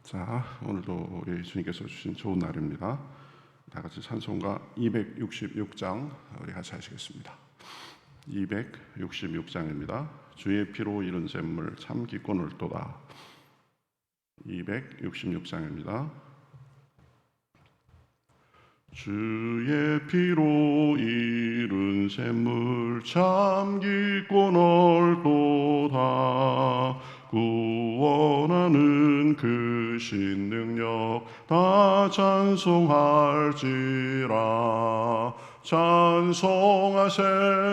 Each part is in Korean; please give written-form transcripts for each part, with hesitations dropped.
자, 오늘도 우리 주님께서 주신 좋은 날입니다. 다 같이 찬송가 266장 우리 같이 하시겠습니다. 266장입니다. 주의 피로 이룬 샘물 참 깊고 넓도다. 266장입니다. 주의 피로 이룬 샘물 참 깊고 넓도다. 구원하는 그 신능력 다 찬송할지라. 찬송하세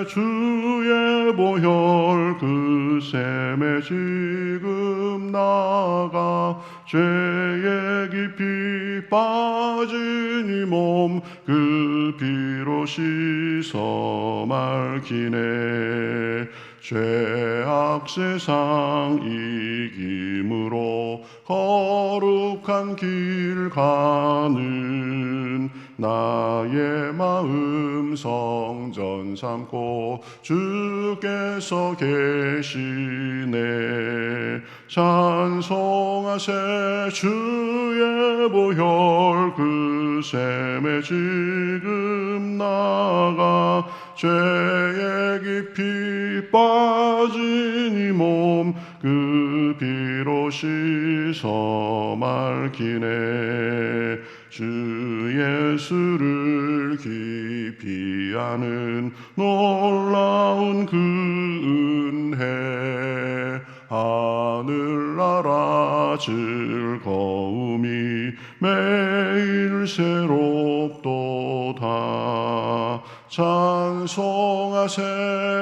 주의 보혈 그 샘에 지금 나가. 죄에 깊이 빠진 이 몸 그 피로 씻어 맑히네. 죄악 세상 이김으로 거룩한 길 가는 나의 마음 성전 삼고 주께서 계시네. 찬송하세 주의 보혈 그 샘에 지금 나가. 죄에 깊이 빠진 이 몸 그 피로 씻어 맑히네. 주 예수를 깊이 아는 놀라운 그 은혜. 하늘나라 즐거움이 매일 새롭도다. 찬송하세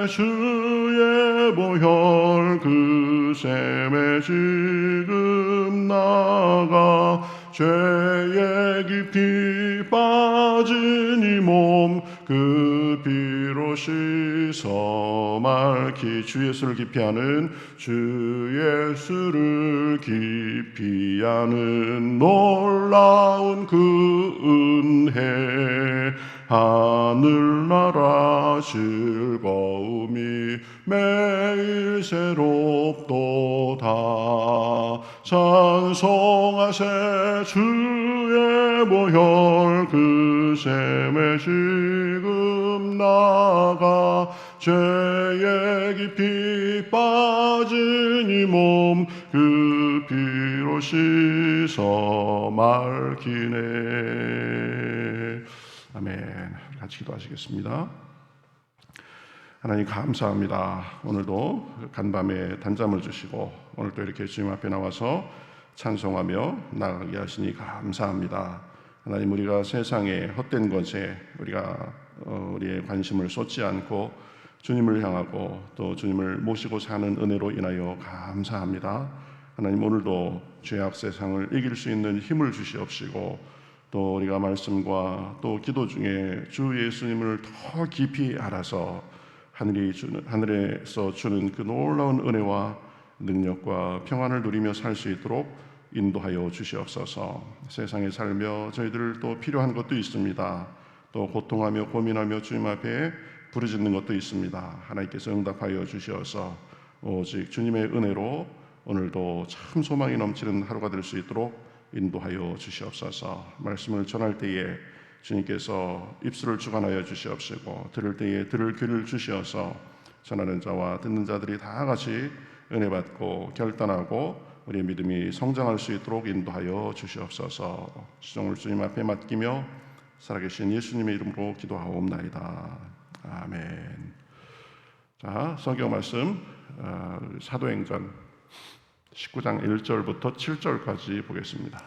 주의 보혈 그 샘에 지금 나가. 죄에 깊이 빠진 이 몸 그 피로 씻어 맑히. 주 예수를 깊이 아는 주 예수를 깊이 아는 놀라운 그 은혜. 하늘나라 즐거움이 매일 새롭도다. 찬송하세 주의 보혈 그 샘에 지금 나가. 죄에 깊이 빠진 이 몸 그 피로 씻어 맑히네. 아멘. 같이 기도하시겠습니다. 하나님 감사합니다. 오늘도 간밤에 단잠을 주시고 오늘도 이렇게 주님 앞에 나와서 찬송하며 나가게 하시니 감사합니다. 하나님, 우리가 세상의 헛된 것에 우리의 관심을 쏟지 않고 주님을 향하고 또 주님을 모시고 사는 은혜로 인하여 감사합니다. 하나님, 오늘도 죄악 세상을 이길 수 있는 힘을 주시옵시고 또 우리가 말씀과 또 기도 중에 주 예수님을 더 깊이 알아서 하늘에서 주는 그 놀라운 은혜와 능력과 평안을 누리며 살 수 있도록 인도하여 주시옵소서. 세상에 살며 저희들 또 필요한 것도 있습니다. 또 고통하며 고민하며 주님 앞에 부르짖는 것도 있습니다. 하나님께서 응답하여 주시어서 오직 주님의 은혜로 오늘도 참 소망이 넘치는 하루가 될 수 있도록 인도하여 주시옵소서. 말씀을 전할 때에 주님께서 입술을 주관하여 주시옵시고 들을 때에 들을 귀를 주시어서 전하는 자와 듣는 자들이 다 같이 은혜 받고 결단하고 우리의 믿음이 성장할 수 있도록 인도하여 주시옵소서. 시종을 주님 앞에 맡기며 살아계신 예수님의 이름으로 기도하옵나이다. 아멘. 자, 성경 말씀 사도행전 19장 1절부터 7절까지 보겠습니다.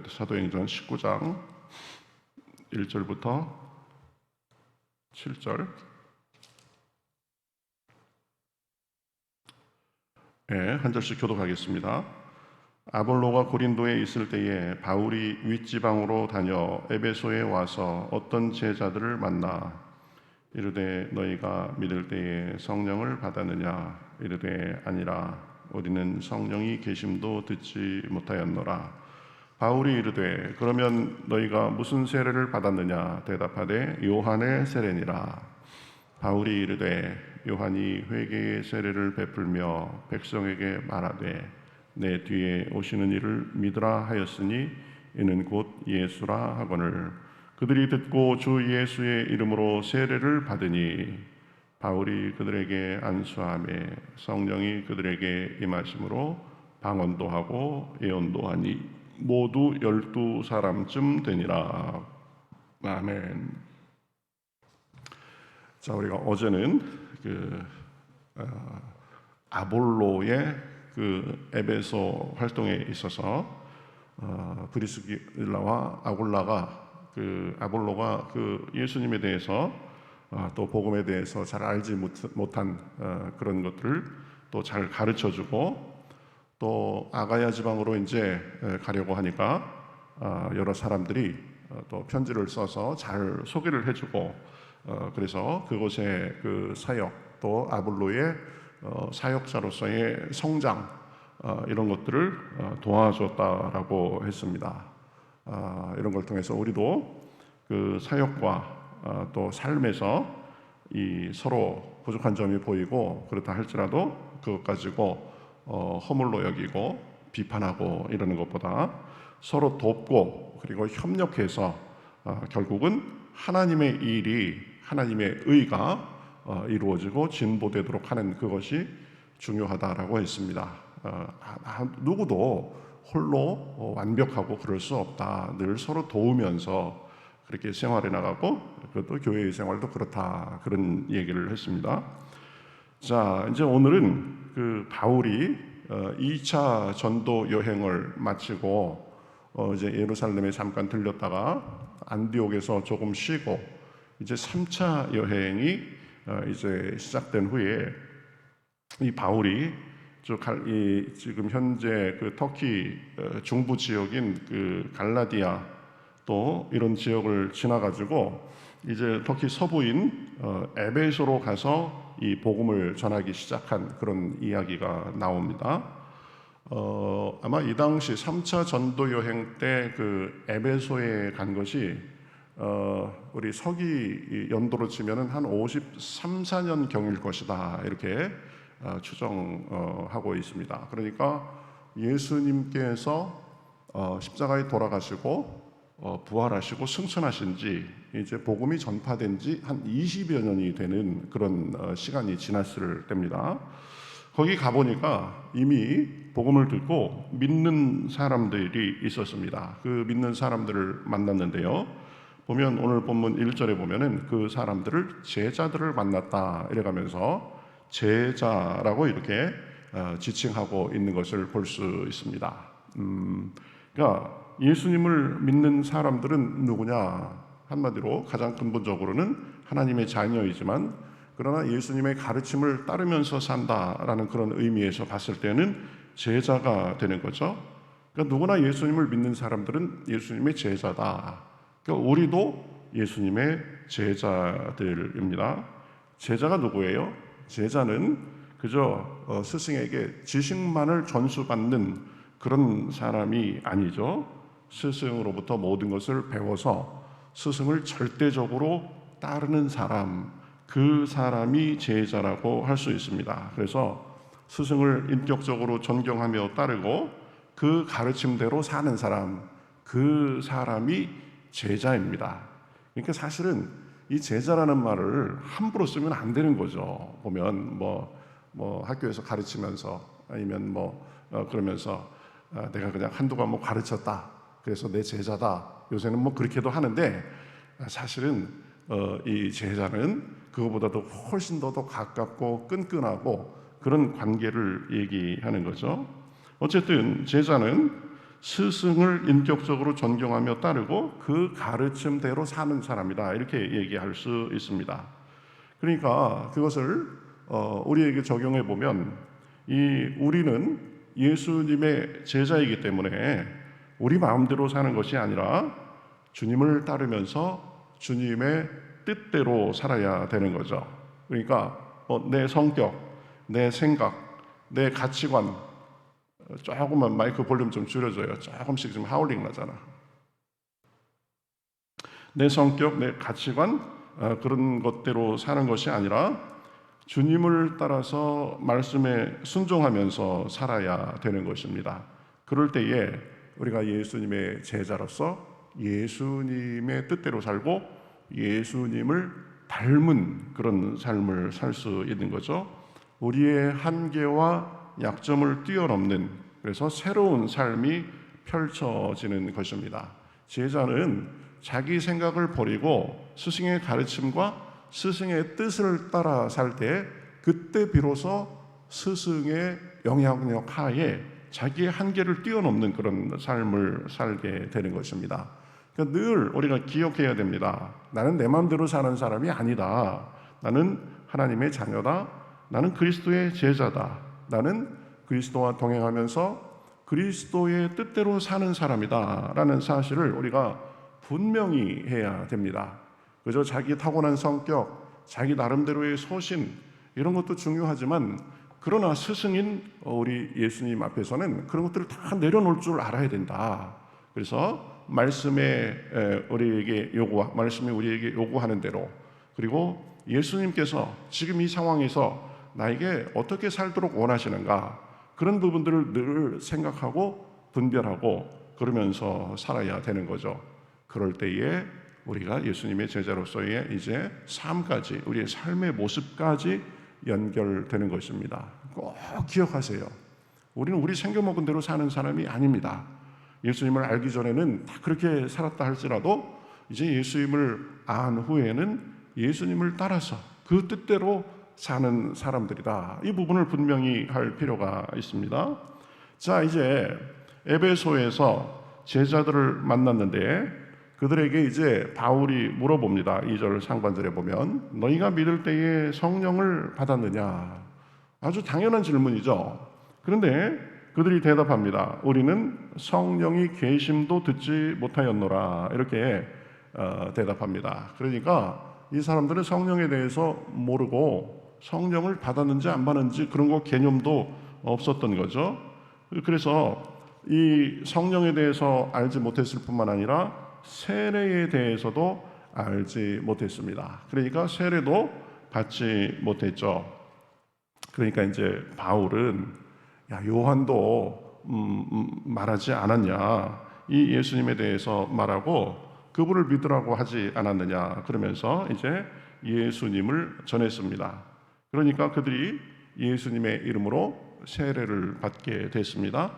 사도행전 19장 1절부터 7절. 네, 한 절씩 교독하겠습니다. 아볼로가 고린도에 있을 때에 바울이 윗지방으로 다녀 에베소에 와서 어떤 제자들을 만나 이르되 너희가 믿을 때에 성령을 받았느냐? 이르되 아니라 우리는 성령이 계심도 듣지 못하였노라. 바울이 이르되 그러면 너희가 무슨 세례를 받았느냐? 대답하되 요한의 세례니라. 바울이 이르되 요한이 회개의 세례를 베풀며 백성에게 말하되 내 뒤에 오시는 이를 믿으라 하였으니 이는 곧 예수라 하거늘 그들이 듣고 주 예수의 이름으로 세례를 받으니 바울이 그들에게 안수하매 성령이 그들에게 임하심으로 방언도 하고 예언도 하니 모두 12사람쯤 되니라. 아멘. 자, 우리가 어제는 아볼로의 에베소 활동에 있어서 브리스길라와 아굴라가 아볼로가 예수님에 대해서 또 복음에 대해서 잘 알지 못한 그런 것들을 또 잘 가르쳐주고 또 아가야 지방으로 이제 가려고 하니까 여러 사람들이 또 편지를 써서 잘 소개를 해주고 그래서 그곳의 사역 또 아볼로의 사역자로서의 성장 이런 것들을 도와줬다라고 했습니다. 이런 걸 통해서 우리도 사역과 또 삶에서 서로 부족한 점이 보이고 그렇다 할지라도 그것 가지고 허물로 여기고 비판하고 이러는 것보다 서로 돕고 그리고 협력해서 결국은 하나님의 일이 하나님의 의가 이루어지고 진보되도록 하는 그것이 중요하다라고 했습니다. 누구도 홀로 완벽하고 그럴 수 없다. 늘 서로 도우면서 그렇게 생활해 나가고 그것도 교회의 생활도 그렇다. 그런 얘기를 했습니다. 자, 이제 오늘은 바울이 2차 전도 여행을 마치고 이제 예루살렘에 잠깐 들렸다가 안디옥에서 조금 쉬고 이제 3차 여행이 이제 시작된 후에 이 바울이 지금 현재 터키 중부 지역인 갈라디아 또 이런 지역을 지나가지고 이제 터키 서부인 에베소로 가서 이 복음을 전하기 시작한 그런 이야기가 나옵니다. 아마 이 당시 3차 전도 여행 때 에베소에 간 것이 우리 서기 연도로 치면은 한 53, 4년 경일 것이다 이렇게 추정하고 있습니다. 그러니까 예수님께서 십자가에 돌아가시고 부활하시고 승천하신 지 이제 복음이 전파된 지 한 20여 년이 되는 그런 시간이 지났을 때입니다. 거기 가보니까 이미 복음을 듣고 믿는 사람들이 있었습니다. 그 믿는 사람들을 만났는데요. 보면 오늘 본문 1절에 보면은 그 사람들을 제자들을 만났다 이래가면서 제자라고 이렇게 지칭하고 있는 것을 볼 수 있습니다. 그러니까 예수님을 믿는 사람들은 누구냐? 한마디로 가장 근본적으로는 하나님의 자녀이지만 그러나 예수님의 가르침을 따르면서 산다라는 그런 의미에서 봤을 때는 제자가 되는 거죠. 그러니까 누구나 예수님을 믿는 사람들은 예수님의 제자다. 그러니까 우리도 예수님의 제자들입니다. 제자가 누구예요? 제자는 그저 스승에게 지식만을 전수받는 그런 사람이 아니죠. 스승으로부터 모든 것을 배워서 스승을 절대적으로 따르는 사람, 그 사람이 제자라고 할 수 있습니다. 그래서 스승을 인격적으로 존경하며 따르고 그 가르침대로 사는 사람, 그 사람이 제자입니다. 그러니까 사실은 이 제자라는 말을 함부로 쓰면 안 되는 거죠. 보면 뭐 학교에서 가르치면서 아니면 그러면서 내가 그냥 한두 과목 가르쳤다. 그래서 내 제자다. 요새는 그렇게도 하는데 사실은 이 제자는 그거보다도 훨씬 더 가깝고 끈끈하고 그런 관계를 얘기하는 거죠. 어쨌든 제자는 스승을 인격적으로 존경하며 따르고 그 가르침대로 사는 사람이다. 이렇게 얘기할 수 있습니다. 그러니까 그것을 우리에게 적용해 보면 우리는 예수님의 제자이기 때문에 우리 마음대로 사는 것이 아니라 주님을 따르면서 주님의 뜻대로 살아야 되는 거죠. 그러니까 내 성격, 내 생각, 내 가치관 조금만 마이크 볼륨 좀 줄여줘요. 조금씩 지금 하울링 나잖아. 내 성격, 내 가치관 그런 것대로 사는 것이 아니라 주님을 따라서 말씀에 순종하면서 살아야 되는 것입니다. 그럴 때에 우리가 예수님의 제자로서 예수님의 뜻대로 살고 예수님을 닮은 그런 삶을 살 수 있는 거죠. 우리의 한계와 약점을 뛰어넘는, 그래서 새로운 삶이 펼쳐지는 것입니다. 제자는 자기 생각을 버리고 스승의 가르침과 스승의 뜻을 따라 살 때, 그때 비로소 스승의 영향력 하에 자기의 한계를 뛰어넘는 그런 삶을 살게 되는 것입니다. 그러니까 늘 우리가 기억해야 됩니다. 나는 내 마음대로 사는 사람이 아니다. 나는 하나님의 자녀다. 나는 그리스도의 제자다. 나는 그리스도와 동행하면서 그리스도의 뜻대로 사는 사람이다 라는 사실을 우리가 분명히 해야 됩니다. 그저 자기 타고난 성격, 자기 나름대로의 소신, 이런 것도 중요하지만, 그러나 스승인 우리 예수님 앞에서는 그런 것들을 다 내려놓을 줄 알아야 된다. 그래서 말씀이 우리에게 요구하는 대로, 그리고 예수님께서 지금 이 상황에서 나에게 어떻게 살도록 원하시는가, 그런 부분들을 늘 생각하고 분별하고 그러면서 살아야 되는 거죠. 그럴 때에 우리가 예수님의 제자로서의 이제 삶까지, 우리의 삶의 모습까지 연결되는 것입니다. 꼭 기억하세요. 우리는 우리 생겨먹은 대로 사는 사람이 아닙니다. 예수님을 알기 전에는 다 그렇게 살았다 할지라도 이제 예수님을 안 후에는 예수님을 따라서 그 뜻대로 사는 사람들이다. 이 부분을 분명히 할 필요가 있습니다. 자, 이제 에베소에서 제자들을 만났는데 그들에게 이제 바울이 물어봅니다. 2절 상반절에 보면 너희가 믿을 때에 성령을 받았느냐? 아주 당연한 질문이죠. 그런데 그들이 대답합니다. 우리는 성령이 계심도 듣지 못하였노라. 이렇게 대답합니다. 그러니까 이 사람들은 성령에 대해서 모르고 성령을 받았는지 안 받았는지 그런 거 개념도 없었던 거죠. 그래서 이 성령에 대해서 알지 못했을 뿐만 아니라 세례에 대해서도 알지 못했습니다. 그러니까 세례도 받지 못했죠. 그러니까 이제 바울은 야, 요한도 말하지 않았냐, 이 예수님에 대해서 말하고 그분을 믿으라고 하지 않았느냐, 그러면서 이제 예수님을 전했습니다. 그러니까 그들이 예수님의 이름으로 세례를 받게 됐습니다.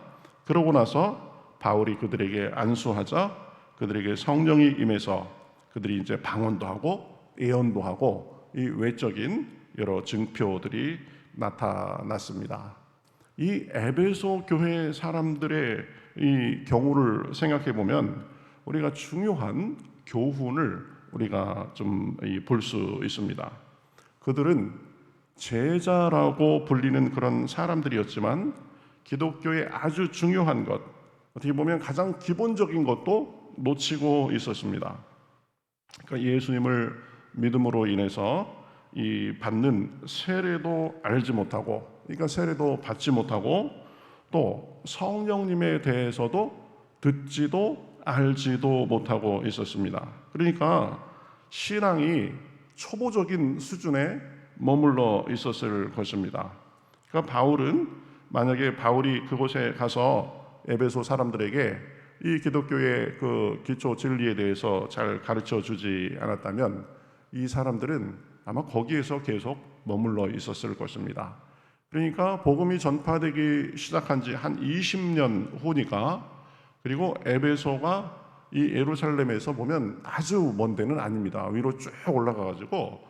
그러고 나서 바울이 그들에게 안수하자 그들에게 성령이 임해서 그들이 이제 방언도 하고 예언도 하고 이 외적인 여러 증표들이 나타났습니다. 이 에베소 교회 사람들의 이 경우를 생각해 보면 우리가 중요한 교훈을 우리가 좀 볼 수 있습니다. 그들은 제자라고 불리는 그런 사람들이었지만 기독교의 아주 중요한 것, 어떻게 보면 가장 기본적인 것도 놓치고 있었습니다. 그러니까 예수님을 믿음으로 인해서 이 받는 세례도 알지 못하고, 그러니까 세례도 받지 못하고, 또 성령님에 대해서도 듣지도 알지도 못하고 있었습니다. 그러니까 신앙이 초보적인 수준에 머물러 있었을 것입니다. 그러니까 바울은, 만약에 바울이 그곳에 가서 에베소 사람들에게 이 기독교의 그 기초 진리에 대해서 잘 가르쳐 주지 않았다면 이 사람들은 아마 거기에서 계속 머물러 있었을 것입니다. 그러니까 복음이 전파되기 시작한 지 한 20년 후니까, 그리고 에베소가 이 예루살렘에서 보면 아주 먼 데는 아닙니다. 위로 쭉 올라가가지고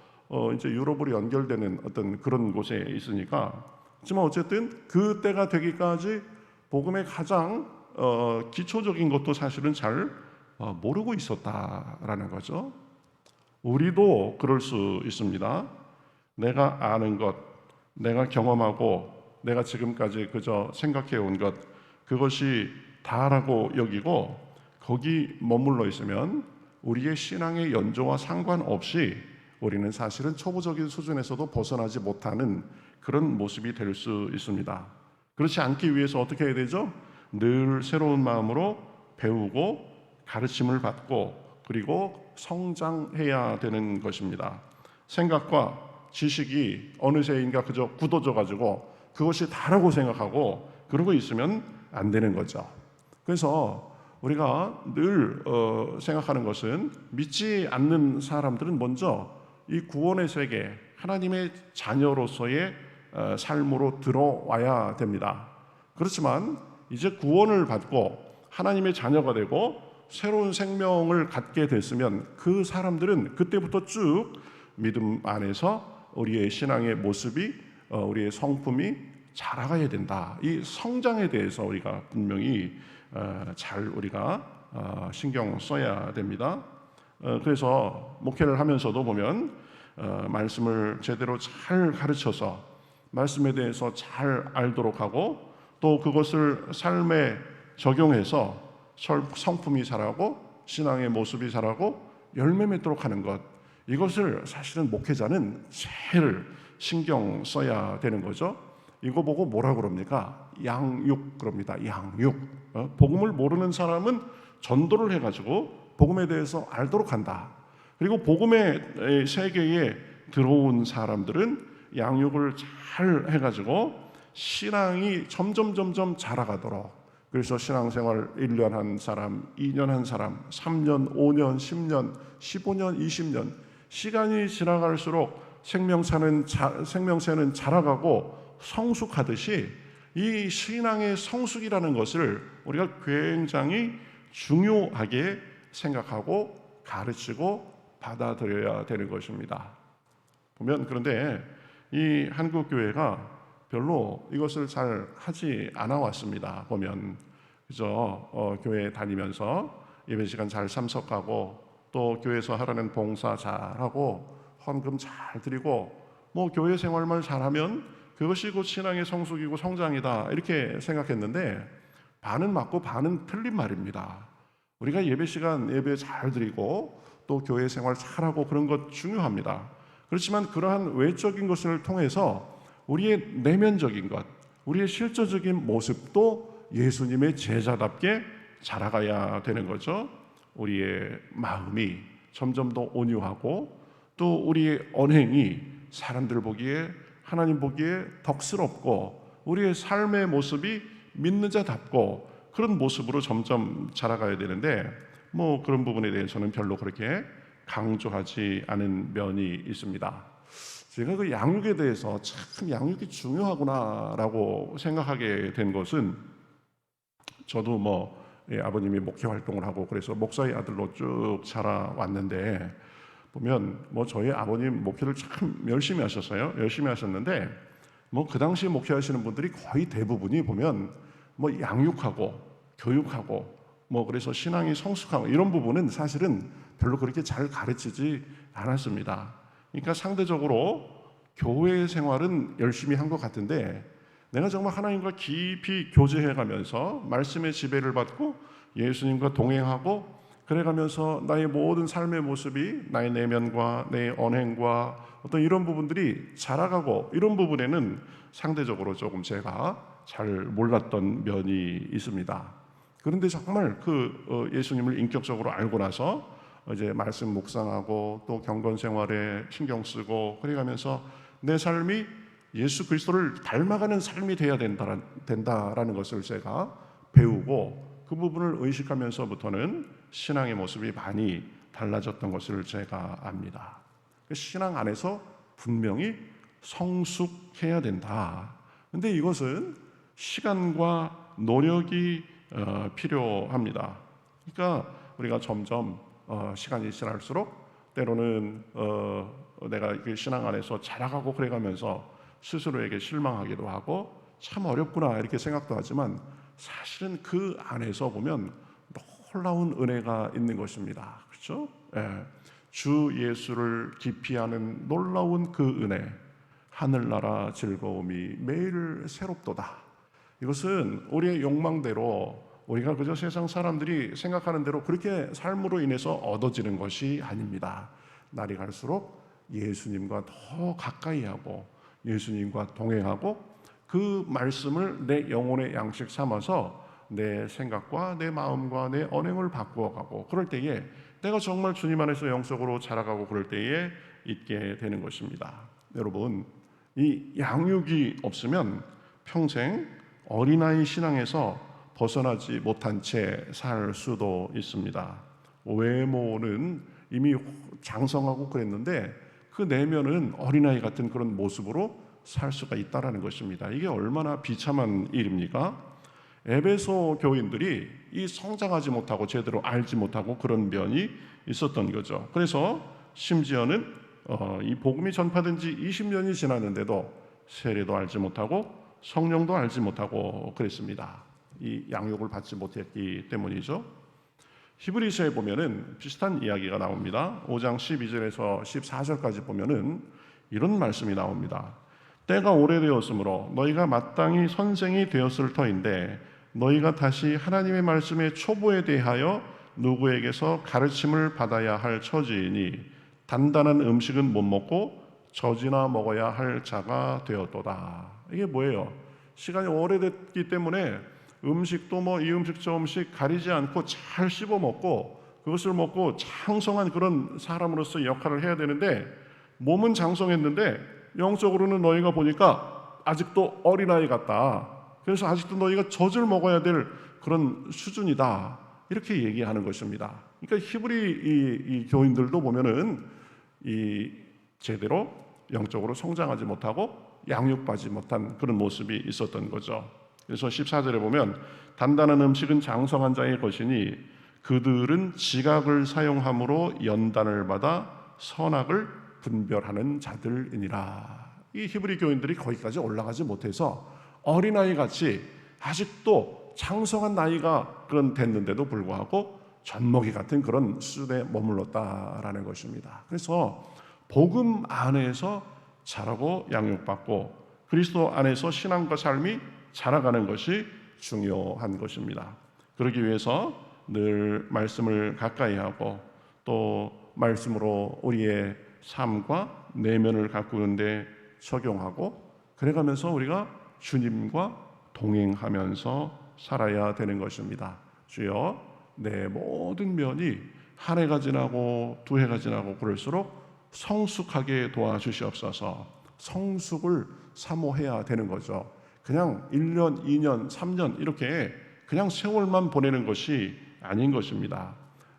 이제 유럽으로 연결되는 어떤 그런 곳에 있으니까, 하지만 어쨌든 그 때가 되기까지 복음의 가장 기초적인 것도 사실은 잘 모르고 있었다라는 거죠. 우리도 그럴 수 있습니다. 내가 아는 것, 내가 경험하고 내가 지금까지 그저 생각해 온 것, 그것이 다라고 여기고 거기 머물러 있으면 우리의 신앙의 연조와 상관없이 우리는 사실은 초보적인 수준에서도 벗어나지 못하는 그런 모습이 될 수 있습니다. 그렇지 않기 위해서 어떻게 해야 되죠? 늘 새로운 마음으로 배우고 가르침을 받고 그리고 성장해야 되는 것입니다. 생각과 지식이 어느새인가 그저 굳어져 가지고 그것이 다라고 생각하고 그러고 있으면 안 되는 거죠. 그래서 우리가 늘 생각하는 것은 믿지 않는 사람들은 먼저 이 구원의 세계, 하나님의 자녀로서의 삶으로 들어와야 됩니다. 그렇지만 이제 구원을 받고 하나님의 자녀가 되고 새로운 생명을 갖게 됐으면 그 사람들은 그때부터 쭉 믿음 안에서 우리의 신앙의 모습이 우리의 성품이 자라가야 된다. 이 성장에 대해서 우리가 분명히 잘 우리가 신경 써야 됩니다. 그래서 목회를 하면서도 보면 말씀을 제대로 잘 가르쳐서 말씀에 대해서 잘 알도록 하고 또 그것을 삶에 적용해서 성품이 자라고 신앙의 모습이 자라고 열매 맺도록 하는 것, 이것을 사실은 목회자는 제일 신경 써야 되는 거죠. 이거 보고 뭐라 그럽니까? 양육 그럽니다. 양육. 복음을 모르는 사람은 전도를 해가지고 복음에 대해서 알도록 한다. 그리고 복음의 세계에 들어온 사람들은 양육을 잘 해가지고 신앙이 점점 자라가도록, 그래서 신앙생활 1년 한 사람, 2년 한 사람, 3년, 5년, 10년, 15년, 20년 시간이 지나갈수록 생명새는 자라가고 성숙하듯이 이 신앙의 성숙이라는 것을 우리가 굉장히 중요하게 생각하고 가르치고 받아들여야 되는 것입니다. 보면 그런데 이 한국 교회가 별로 이것을 잘 하지 않아 왔습니다. 보면 그저 교회 다니면서 예배 시간 잘 참석하고 또 교회에서 하라는 봉사 잘하고 헌금 잘 드리고 뭐 교회 생활만 잘하면 그것이 곧 신앙의 성숙이고 성장이다 이렇게 생각했는데 반은 맞고 반은 틀린 말입니다. 우리가 예배 시간 예배 잘 드리고 또 교회 생활 잘하고 그런 것 중요합니다. 그렇지만 그러한 외적인 것을 통해서 우리의 내면적인 것, 우리의 실제적인 모습도 예수님의 제자답게 자라가야 되는 거죠. 우리의 마음이 점점 더 온유하고 또 우리의 언행이 사람들 보기에 하나님 보기에 덕스럽고 우리의 삶의 모습이 믿는 자답고 그런 모습으로 점점 자라가야 되는데 뭐 그런 부분에 대해서는 별로 그렇게 강조하지 않은 면이 있습니다. 제가 그 양육에 대해서 참 양육이 중요하구나라고 생각하게 된 것은 저도 아버님이 목회 활동을 하고 그래서 목사의 아들로 쭉 자라왔는데 보면 저희 아버님 목회를 참 열심히 하셨어요. 열심히 하셨는데 그 당시 목회하시는 분들이 거의 대부분이 보면 양육하고 교육하고 그래서 신앙이 성숙하고 이런 부분은 사실은 별로 그렇게 잘 가르치지 않았습니다. 그러니까 상대적으로 교회 생활은 열심히 한 것 같은데 내가 정말 하나님과 깊이 교제해가면서 말씀의 지배를 받고 예수님과 동행하고 그래가면서 나의 모든 삶의 모습이 나의 내면과 내 언행과 어떤 이런 부분들이 자라가고 이런 부분에는 상대적으로 조금 제가 잘 몰랐던 면이 있습니다. 그런데 정말 예수님을 인격적으로 알고 나서 이제 말씀 묵상하고 또 경건 생활에 신경 쓰고 그래가면서 내 삶이 예수 그리스도를 닮아가는 삶이 돼야 된다라는 것을 제가 배우고 그 부분을 의식하면서부터는 신앙의 모습이 많이 달라졌던 것을 제가 압니다. 신앙 안에서 분명히 성숙해야 된다. 근데 이것은 시간과 노력이 필요합니다. 그러니까 우리가 점점 시간이 지날수록 때로는 내가 신앙 안에서 자라가고 그래가면서 스스로에게 실망하기도 하고 참 어렵구나 이렇게 생각도 하지만 사실은 그 안에서 보면 놀라운 은혜가 있는 것입니다. 그렇죠? 주 예수를 깊이 아는 놀라운 그 은혜, 하늘나라 즐거움이 매일 새롭도다. 이것은 우리의 욕망대로 우리가 그저 세상 사람들이 생각하는 대로 그렇게 삶으로 인해서 얻어지는 것이 아닙니다. 날이 갈수록 예수님과 더 가까이 하고 예수님과 동행하고 그 말씀을 내 영혼의 양식 삼아서 내 생각과 내 마음과 내 언행을 바꾸어가고 그럴 때에 내가 정말 주님 안에서 영적으로 자라가고 그럴 때에 있게 되는 것입니다. 여러분, 이 양육이 없으면 평생 어린아이 신앙에서 벗어나지 못한 채 살 수도 있습니다. 외모는 이미 장성하고 그랬는데 그 내면은 어린아이 같은 그런 모습으로 살 수가 있다라는 것입니다. 이게 얼마나 비참한 일입니까? 에베소 교인들이 이 성장하지 못하고 제대로 알지 못하고 그런 면이 있었던 거죠. 그래서 심지어는 이 복음이 전파된 지 20년이 지났는데도 세례도 알지 못하고 성령도 알지 못하고 그랬습니다. 이 양육을 받지 못했기 때문이죠. 히브리서에 보면은 비슷한 이야기가 나옵니다. 5장 12절에서 14절까지 보면은 이런 말씀이 나옵니다. 때가 오래되었으므로 너희가 마땅히 선생이 되었을 터인데 너희가 다시 하나님의 말씀의 초보에 대하여 누구에게서 가르침을 받아야 할 처지이니 단단한 음식은 못 먹고 젖이나 먹어야 할 자가 되었도다. 이게 뭐예요? 시간이 오래됐기 때문에 음식도 뭐 이 음식 저 음식 가리지 않고 잘 씹어 먹고 그것을 먹고 장성한 그런 사람으로서 역할을 해야 되는데 몸은 장성했는데 영적으로는 너희가 보니까 아직도 어린아이 같다. 그래서 아직도 너희가 젖을 먹어야 될 그런 수준이다. 이렇게 얘기하는 것입니다. 그러니까 히브리 이 교인들도 보면은 이 제대로 영적으로 성장하지 못하고 양육받지 못한 그런 모습이 있었던 거죠. 그래서 14절에 보면 단단한 음식은 장성한 자의 것이니 그들은 지각을 사용함으로 연단을 받아 선악을 분별하는 자들이니라. 이 히브리 교인들이 거기까지 올라가지 못해서 어린아이 같이 아직도 장성한 나이가 그런 됐는데도 불구하고 젖먹이 같은 그런 수준에 머물렀다라는 것입니다. 그래서 복음 안에서 자라고 양육받고 그리스도 안에서 신앙과 삶이 자라가는 것이 중요한 것입니다. 그러기 위해서 늘 말씀을 가까이 하고 또 말씀으로 우리의 삶과 내면을 가꾸는데 적용하고 그래가면서 우리가 주님과 동행하면서 살아야 되는 것입니다. 주여 내 모든 면이 한 해가 지나고 두 해가 지나고 그럴수록 성숙하게 도와주시옵소서. 성숙을 사모해야 되는 거죠. 그냥 1년, 2년, 3년 이렇게 그냥 세월만 보내는 것이 아닌 것입니다.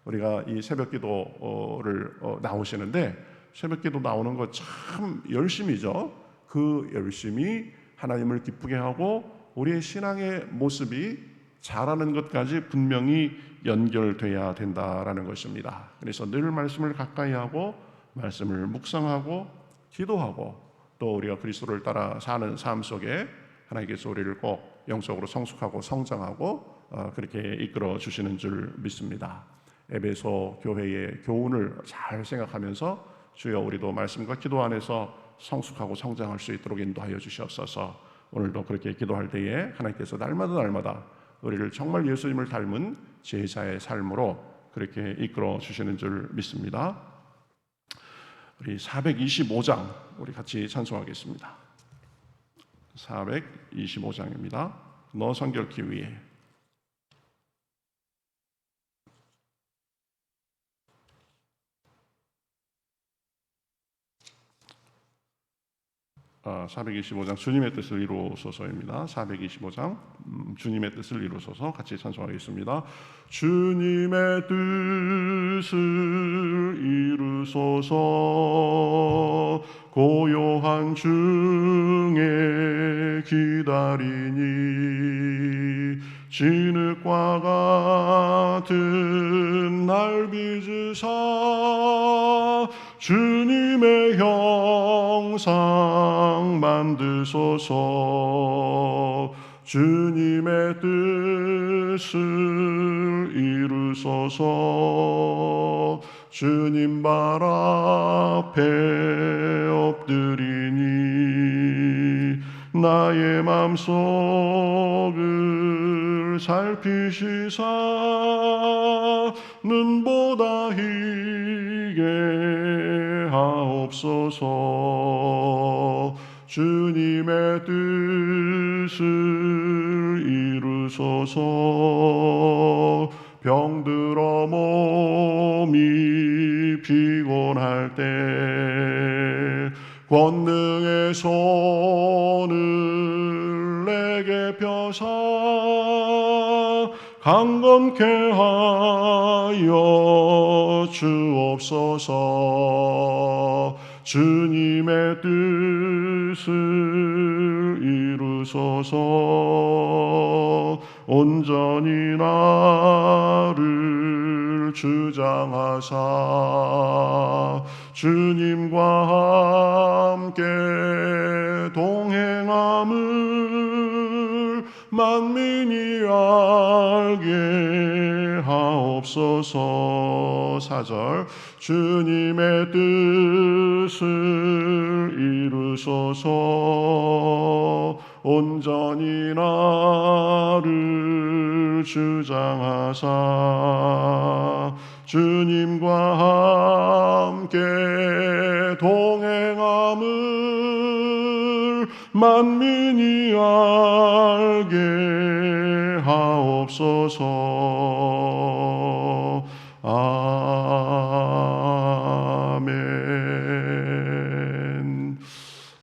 우리가 이 새벽기도를 나오시는데 새벽기도 나오는 거 참 열심이죠. 그 열심이 하나님을 기쁘게 하고 우리의 신앙의 모습이 자라는 것까지 분명히 연결돼야 된다라는 것입니다. 그래서 늘 말씀을 가까이 하고 말씀을 묵상하고 기도하고 또 우리가 그리스도를 따라 사는 삶 속에 하나님께서 우리를 꼭 영적으로 성숙하고 성장하고 그렇게 이끌어 주시는 줄 믿습니다. 에베소 교회의 교훈을 잘 생각하면서 주여 우리도 말씀과 기도 안에서 성숙하고 성장할 수 있도록 인도하여 주시옵소서. 오늘도 그렇게 기도할 때에 하나님께서 날마다 우리를 정말 예수님을 닮은 제자의 삶으로 그렇게 이끌어 주시는 줄 믿습니다. 우리 425장 우리 같이 찬송하겠습니다. 425장입니다. 너 성결케 위해. 425장 주님의 뜻을 이루소서입니다. 425장 주님의 뜻을 이루소서 같이 찬송하겠습니다. 주님의 뜻을 이루소서 고요한 중에 기다리니 진흙과 같은 날 빚으사 주님의 형상 만드소서 주님의 뜻을 이루소서 주님 발 앞에 엎드리니 나의 맘속을 살피시사 눈보다 희게 하옵소서 주님의 뜻을 이루소서 병들어 몸이 피곤할 때 권능 손을 내게 펴사 강건케 하여 주옵소서. 주님의 뜻을 이루소서. 온전히 나를 주장하사 주님과 함께 동행함을 만민이 알게 하옵소서. 4절 주님의 뜻을 이루소서. 온전히 나를 주장하사 주님과 함께 동행함을 만민이 알게 하옵소서. 아멘.